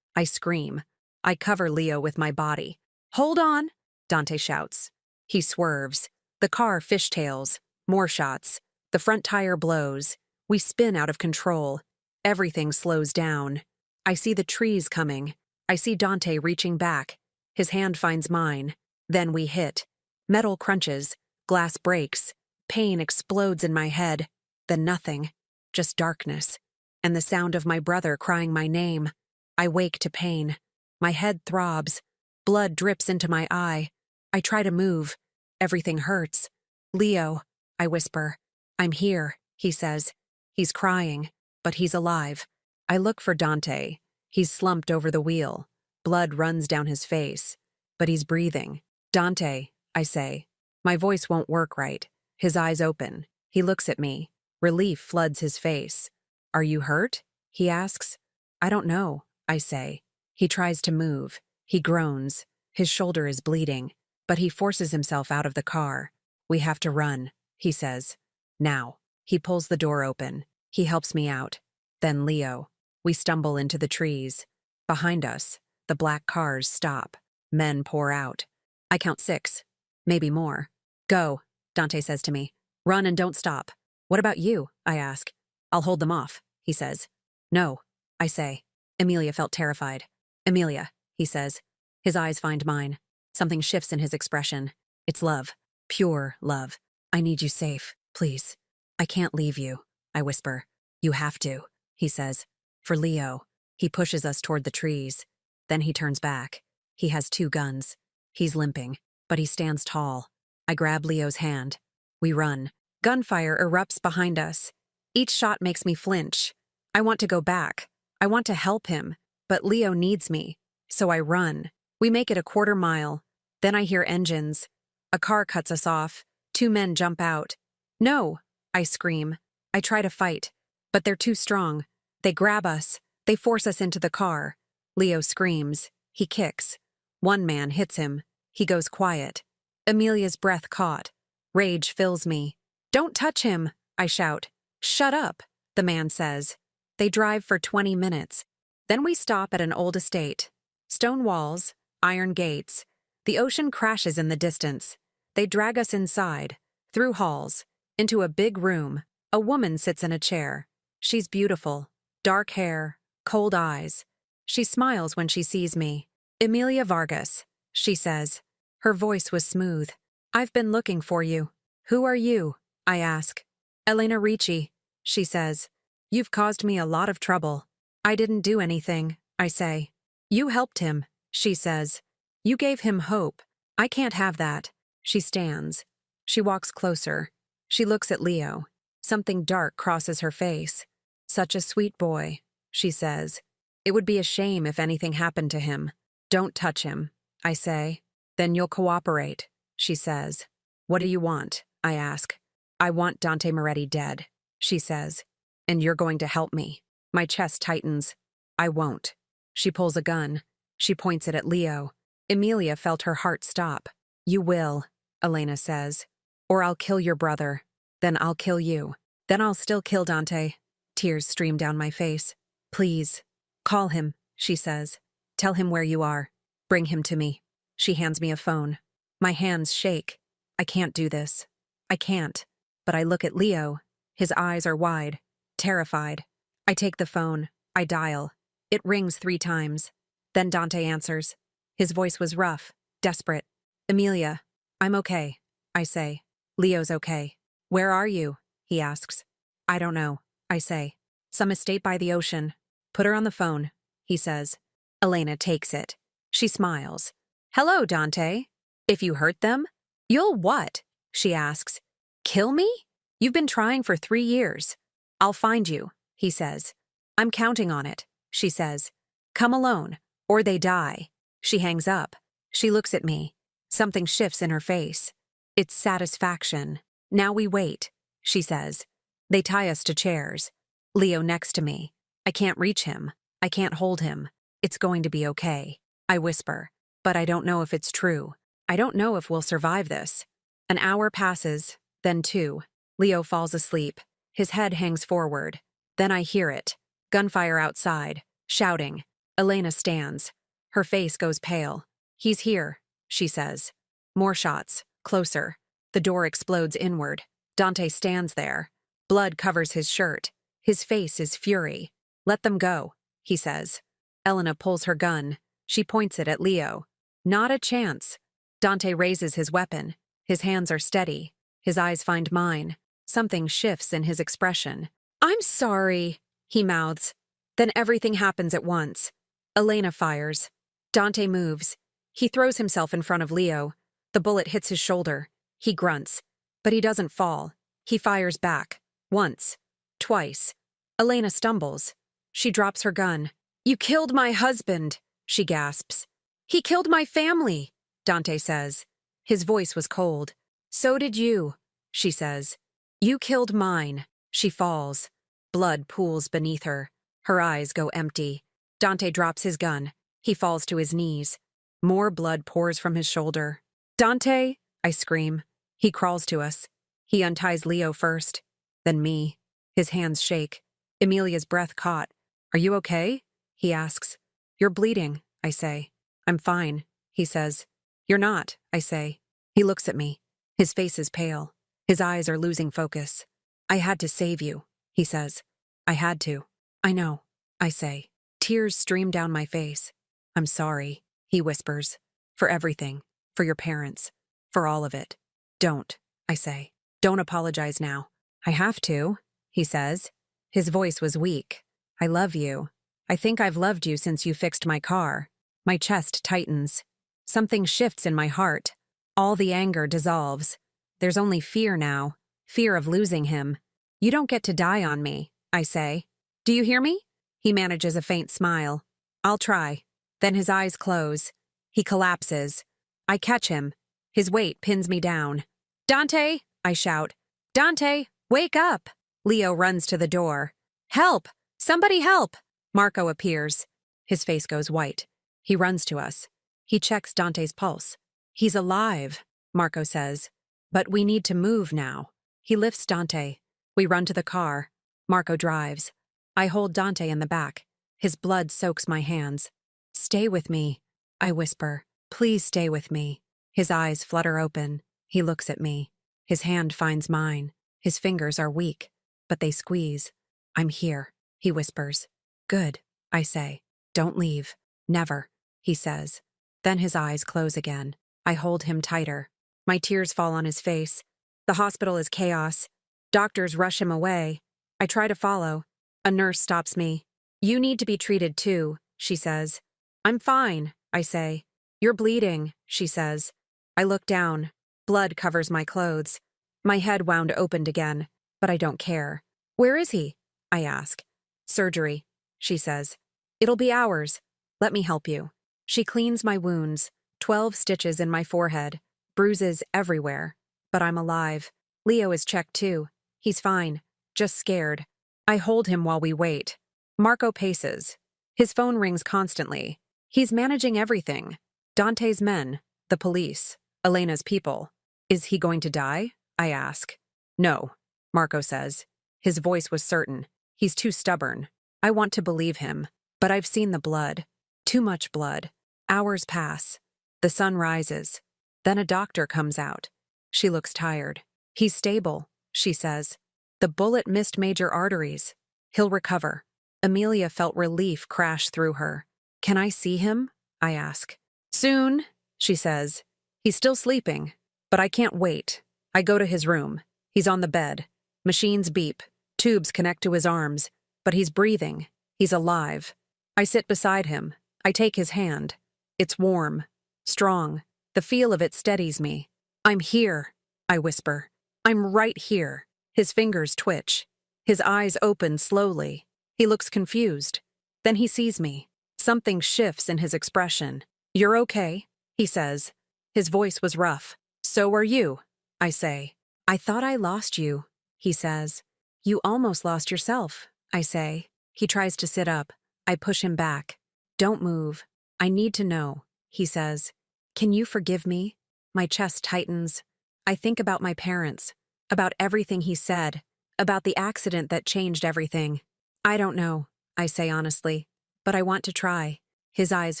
I scream. I cover Leo with my body. "Hold on," Dante shouts. He swerves. The car fishtails. More shots. The front tire blows. We spin out of control. Everything slows down. I see the trees coming. I see Dante reaching back. His hand finds mine. Then we hit. Metal crunches. Glass breaks. Pain explodes in my head. Then nothing. Just darkness. And the sound of my brother crying my name. I wake to pain. My head throbs. Blood drips into my eye. I try to move. Everything hurts. "Leo," I whisper. "I'm here," he says. He's crying, but he's alive. I look for Dante. He's slumped over the wheel. Blood runs down his face, but he's breathing. "Dante," I say. My voice won't work right. His eyes open. He looks at me. Relief floods his face. "Are you hurt?" he asks. "I don't know," I say. He tries to move. He groans. His shoulder is bleeding, but he forces himself out of the car. "We have to run," he says. "Now." He pulls the door open. He helps me out. Then Leo. We stumble into the trees. Behind us, the black cars stop. Men pour out. I count 6, maybe more. "Go," Dante says to me. "Run and don't stop." "What about you?" I ask. "I'll hold them off," he says. "No," I say. Emilia felt terrified. "Emilia," he says. His eyes find mine. Something shifts in his expression. It's love. Pure love. "I need you safe, please." "I can't leave you," I whisper. "You have to," he says. "For Leo." He pushes us toward the trees. Then he turns back. He has 2 guns. He's limping, but he stands tall. I grab Leo's hand. We run. Gunfire erupts behind us. Each shot makes me flinch. I want to go back. I want to help him, but Leo needs me. So I run. We make it a 1/4 mile. Then I hear engines. A car cuts us off. 2 men jump out. "No!" I scream. I try to fight, but they're too strong. They grab us. They force us into the car. Leo screams. He kicks. 1 man hits him. He goes quiet. Emilia's breath caught. Rage fills me. "Don't touch him," I shout. "Shut up," the man says. They drive for 20 minutes. Then we stop at an old estate. Stone walls, iron gates. The ocean crashes in the distance. They drag us inside, through halls, into a big room. A woman sits in a chair. She's beautiful. Dark hair, cold eyes. She smiles when she sees me. "Emilia Vargas," she says. Her voice was smooth. "I've been looking for you." "Who are you?" I ask. "Elena Ricci," she says. "You've caused me a lot of trouble." "I didn't do anything," I say. "You helped him," she says. "You gave him hope. I can't have that." She stands. She walks closer. She looks at Leo. Something dark crosses her face. "Such a sweet boy," she says. "It would be a shame if anything happened to him." "Don't touch him," I say. "Then you'll cooperate," she says. "What do you want?" I ask. "I want Dante Moretti dead," she says. "And you're going to help me." My chest tightens. "I won't." She pulls a gun. She points it at Leo. Emilia felt her heart stop. "You will," Elena says. "Or I'll kill your brother. Then I'll kill you. Then I'll still kill Dante." Tears stream down my face. "Please. Call him," she says. "Tell him where you are. Bring him to me." She hands me a phone. My hands shake. I can't do this. I can't. But I look at Leo. His eyes are wide, terrified. I take the phone. I dial. It rings 3 times. Then Dante answers. His voice was rough, desperate. "Emilia, I'm okay," I say. "Leo's okay." "Where are you?" he asks. "I don't know," I say. "Some estate by the ocean." "Put her on the phone," he says. Elena takes it. She smiles. "Hello, Dante. If you hurt them?" "You'll what?" she asks. "Kill me? You've been trying for 3 years." "I'll find you," he says. "I'm counting on it," she says. "Come alone, or they die." She hangs up. She looks at me. Something shifts in her face. It's satisfaction. "Now we wait," she says. They tie us to chairs. Leo next to me. I can't reach him. I can't hold him. "It's going to be okay," I whisper. But I don't know if it's true. I don't know if we'll survive this. An hour passes, then 2. Leo falls asleep. His head hangs forward. Then I hear it. Gunfire outside. Shouting. Elena stands. Her face goes pale. "He's here," she says. More shots. Closer. The door explodes inward. Dante stands there. Blood covers his shirt. His face is fury. "Let them go," he says. Elena pulls her gun. She points it at Leo. Not a chance. Dante raises his weapon. His hands are steady. His eyes find mine. Something shifts in his expression. "I'm sorry," he mouths. Then everything happens at once. Elena fires. Dante moves. He throws himself in front of Leo. The bullet hits his shoulder. He grunts. But he doesn't fall. He fires back. Once. Twice. Elena stumbles. She drops her gun. "You killed my husband," she gasps. "He killed my family," Dante says. His voice was cold. "So did you," she says. "You killed mine." She falls. Blood pools beneath her. Her eyes go empty. Dante drops his gun. He falls to his knees. More blood pours from his shoulder. "Dante!" I scream. He crawls to us. He unties Leo first, then me. His hands shake. Emilia's breath caught. "Are you okay?" he asks. "You're bleeding," I say. "I'm fine," he says. "You're not," I say. He looks at me. His face is pale. His eyes are losing focus. "I had to save you," he says. "I had to." "I know," I say. Tears stream down my face. "I'm sorry," he whispers. "For everything. For your parents. For all of it." "Don't," I say. "Don't apologize now." "I have to," he says. His voice was weak. "I love you. I think I've loved you since you fixed my car." My chest tightens. Something shifts in my heart. All the anger dissolves. There's only fear now. Fear of losing him. "You don't get to die on me," I say. "Do you hear me?" He manages a faint smile. "I'll try." Then his eyes close. He collapses. I catch him. His weight pins me down. "Dante!" I shout. "Dante, wake up!" Leo runs to the door. "Help! Somebody help!" Marco appears. His face goes white. He runs to us. He checks Dante's pulse. "He's alive," Marco says. "But we need to move now." He lifts Dante. We run to the car. Marco drives. I hold Dante in the back. His blood soaks my hands. "Stay with me," I whisper. "Please stay with me." His eyes flutter open. He looks at me. His hand finds mine. His fingers are weak, but they squeeze. "I'm here," he whispers. "Good," I say. "Don't leave. Never," he says. Then his eyes close again. I hold him tighter. My tears fall on his face. The hospital is chaos. Doctors rush him away. I try to follow. A nurse stops me. "You need to be treated too," she says. "I'm fine," I say. "You're bleeding," she says. I look down. Blood covers my clothes. My head wound opened again, but I don't care. "Where is he?" I ask. "Surgery," she says. "It'll be hours. Let me help you." She cleans my wounds. 12 stitches in my forehead. Bruises everywhere. But I'm alive. Leo is checked too. He's fine. Just scared. I hold him while we wait. Marco paces. His phone rings constantly. He's managing everything. Dante's men. The police. Elena's people. "Is he going to die?" I ask. "No," Marco says. His voice was certain. "He's too stubborn." I want to believe him, but I've seen the blood. Too much blood. Hours pass. The sun rises. Then a doctor comes out. She looks tired. "He's stable," she says. "The bullet missed major arteries. He'll recover." Emilia felt relief crash through her. "Can I see him?" I ask. "Soon," she says. "He's still sleeping, but I can't wait." I go to his room. He's on the bed. Machines beep. Tubes connect to his arms. But he's breathing. He's alive. I sit beside him. I take his hand. It's warm. Strong. The feel of it steadies me. "I'm here," I whisper. "I'm right here." His fingers twitch. His eyes open slowly. He looks confused. Then he sees me. Something shifts in his expression. "You're okay," he says. His voice was rough. "So are you," I say. "I thought I lost you," he says. "You almost lost yourself," I say. He tries to sit up. I push him back. "Don't move. I need to know," he says. "Can you forgive me?" My chest tightens. I think about my parents, about everything he said, About the accident that changed everything. I don't know, I say honestly, but I want to try. His eyes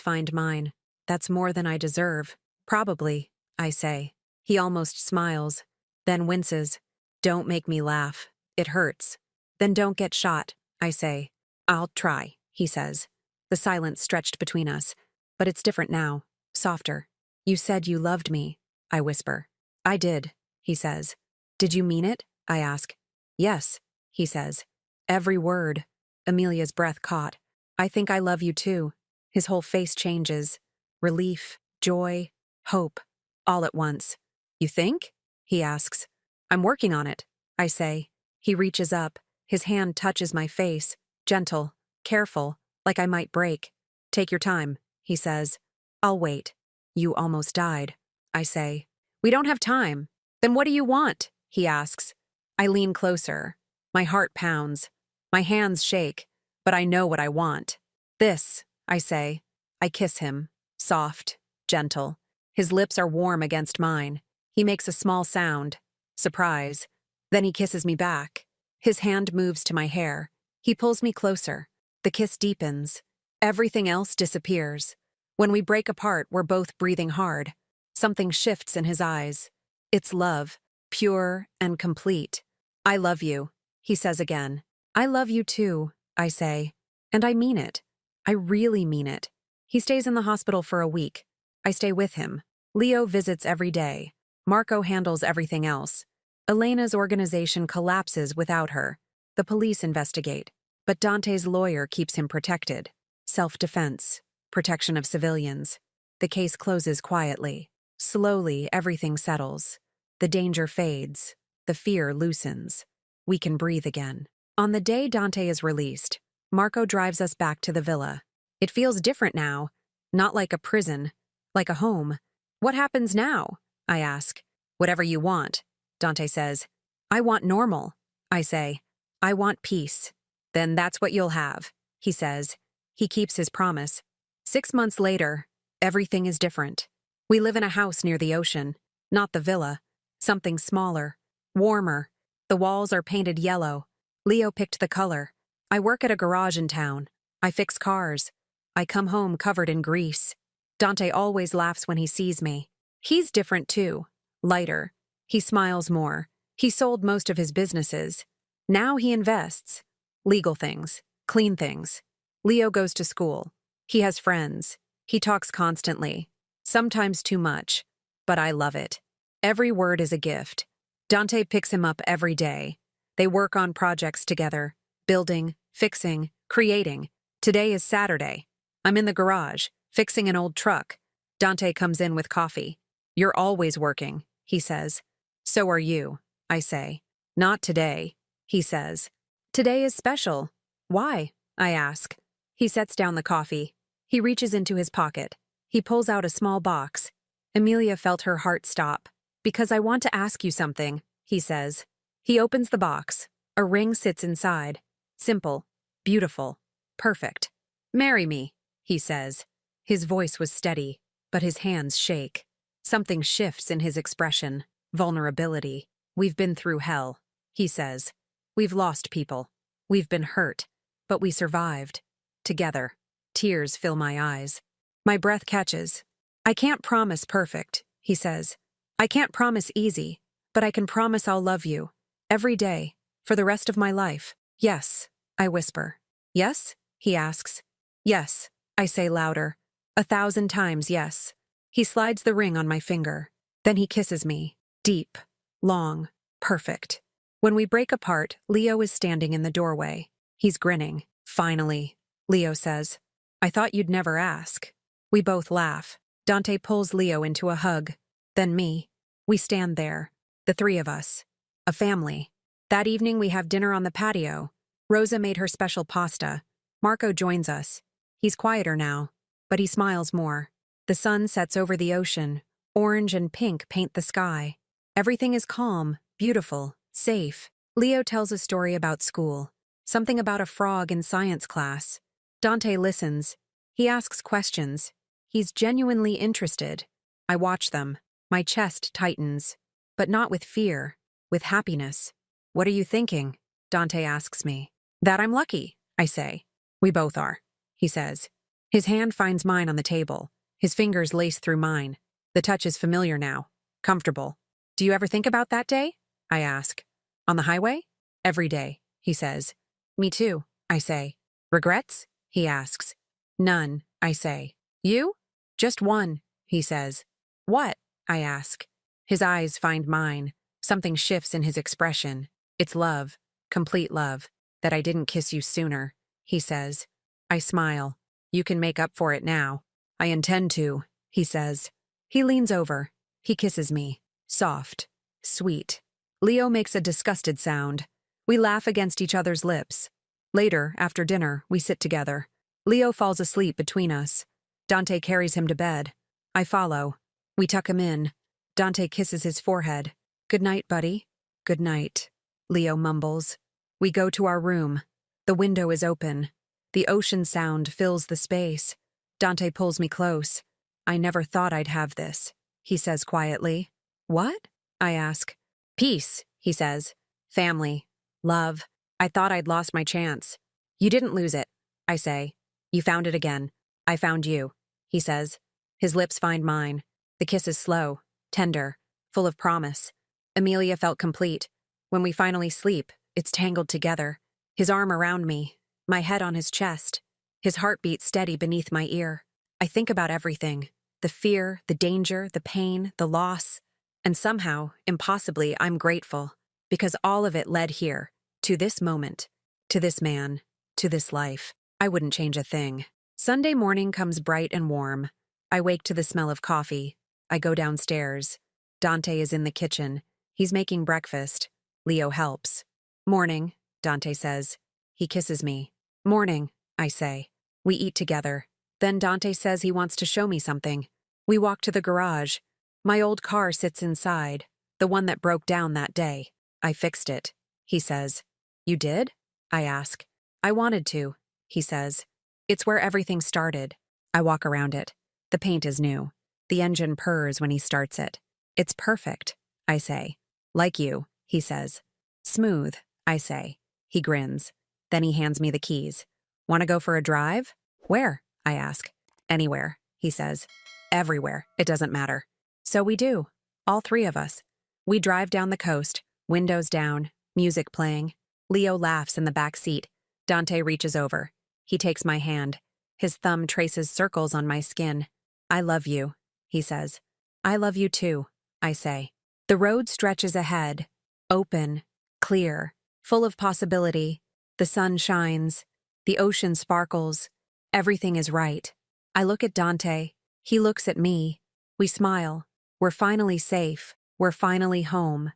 find mine. That's more than I deserve. Probably, I say. He almost smiles, then winces. Don't make me laugh. It hurts. Then don't get shot, I say. I'll try, he says. The silence stretched between us, but it's different now, softer. You said you loved me, I whisper. I did, he says. Did you mean it? I ask. Yes, he says. Every word. Amelia's breath caught. I think I love you too. His whole face changes. Relief, joy, hope, all at once. You think? He asks. I'm working on it, I say. He reaches up. His hand touches my face, gentle, careful, like I might break. Take your time, he says. I'll wait. You almost died, I say. We don't have time. Then what do you want? He asks. I lean closer. My heart pounds. My hands shake, but I know what I want. This, I say. I kiss him, soft, gentle. His lips are warm against mine. He makes a small sound. Surprise. Then he kisses me back. His hand moves to my hair. He pulls me closer. The kiss deepens. Everything else disappears. When we break apart, we're both breathing hard. Something shifts in his eyes. It's love, pure and complete. I love you, he says again. I love you too, I say. And I mean it. I really mean it. He stays in the hospital for a week. I stay with him. Leo visits every day. Marco handles everything else. Elena's organization collapses without her. The police investigate. But Dante's lawyer keeps him protected. Self-defense. Protection of civilians. The case closes quietly. Slowly, everything settles. The danger fades. The fear loosens. We can breathe again. On the day Dante is released, Marco drives us back to the villa. It feels different now. Not like a prison. Like a home. What happens now? I ask. Whatever you want, Dante says. I want normal, I say. I want peace. Then that's what you'll have, he says. He keeps his promise. 6 months later, everything is different. We live in a house near the ocean, not the villa. Something smaller, warmer. The walls are painted yellow. Leo picked the color. I work at a garage in town. I fix cars. I come home covered in grease. Dante always laughs when he sees me. He's different too. Lighter. He smiles more. He sold most of his businesses. Now he invests. Legal things. Clean things. Leo goes to school. He has friends. He talks constantly. Sometimes too much. But I love it. Every word is a gift. Dante picks him up every day. They work on projects together. Building, fixing, creating. Today is Saturday. I'm in the garage, fixing an old truck. Dante comes in with coffee. You're always working, he says. So are you, I say. Not today, he says. Today is special. Why? I ask. He sets down the coffee. He reaches into his pocket. He pulls out a small box. Amelia felt her heart stop. Because I want to ask you something, he says. He opens the box. A ring sits inside. Simple, beautiful, perfect. Marry me, he says. His voice was steady, but his hands shake. Something shifts in his expression. Vulnerability. We've been through hell, he says. We've lost people. We've been hurt. But we survived. Together. Tears fill my eyes. My breath catches. I can't promise perfect, he says. I can't promise easy, but I can promise I'll love you. Every day. For the rest of my life. Yes, I whisper. Yes? He asks. Yes, I say louder. 1,000 times yes. He slides the ring on my finger. Then he kisses me. Deep. Long. Perfect. When we break apart, Leo is standing in the doorway. He's grinning. Finally, Leo says. I thought you'd never ask. We both laugh. Dante pulls Leo into a hug. Then me. We stand there. The three of us. A family. That evening we have dinner on the patio. Rosa made her special pasta. Marco joins us. He's quieter now, but he smiles more. The sun sets over the ocean. Orange and pink paint the sky. Everything is calm, beautiful, safe. Leo tells a story about school. Something about a frog in science class. Dante listens. He asks questions. He's genuinely interested. I watch them. My chest tightens. But not with fear, with happiness. What are you thinking? Dante asks me. That I'm lucky, I say. We both are, he says. His hand finds mine on the table. His fingers lace through mine. The touch is familiar now. Comfortable. Do you ever think about that day? I ask. On the highway? Every day, he says. Me too, I say. Regrets? He asks. None, I say. You? Just one, he says. What? I ask. His eyes find mine. Something shifts in his expression. It's love, complete love, that I didn't kiss you sooner, he says. I smile. You can make up for it now. I intend to, he says. He leans over. He kisses me. Soft. Sweet. Leo makes a disgusted sound. We laugh against each other's lips. Later, after dinner, we sit together. Leo falls asleep between us. Dante carries him to bed. I follow. We tuck him in. Dante kisses his forehead. Good night, buddy. Good night, Leo mumbles. We go to our room. The window is open. The ocean sound fills the space. Dante pulls me close. I never thought I'd have this, he says quietly. What? I ask. Peace, he says. Family. Love. I thought I'd lost my chance. You didn't lose it, I say. You found it again. I found you, he says. His lips find mine. The kiss is slow, tender, full of promise. Amelia felt complete. When we finally sleep, it's tangled together. His arm around me, my head on his chest, his heartbeat steady beneath my ear. I think about everything. The fear, the danger, the pain, the loss. And somehow, impossibly, I'm grateful. Because all of it led here, to this moment, to this man, to this life. I wouldn't change a thing. Sunday morning comes bright and warm. I wake to the smell of coffee. I go downstairs. Dante is in the kitchen. He's making breakfast. Leo helps. Morning, Dante says. He kisses me. Morning, I say. We eat together. Then Dante says he wants to show me something. We walk to the garage. My old car sits inside, the one that broke down that day. I fixed it, he says. You did? I ask. I wanted to, he says. It's where everything started. I walk around it. The paint is new. The engine purrs when he starts it. It's perfect, I say. Like you, he says. Smooth, I say. He grins. Then he hands me the keys. Want to go for a drive? Where? I ask. Anywhere, he says. Everywhere, it doesn't matter. So we do. All three of us. We drive down the coast, windows down, music playing. Leo laughs in the back seat. Dante reaches over. He takes my hand. His thumb traces circles on my skin. I love you, he says. I love you too, I say. The road stretches ahead, open, clear, full of possibility. The sun shines. The ocean sparkles. Everything is right. I look at Dante. He looks at me. We smile. We're finally safe. We're finally home.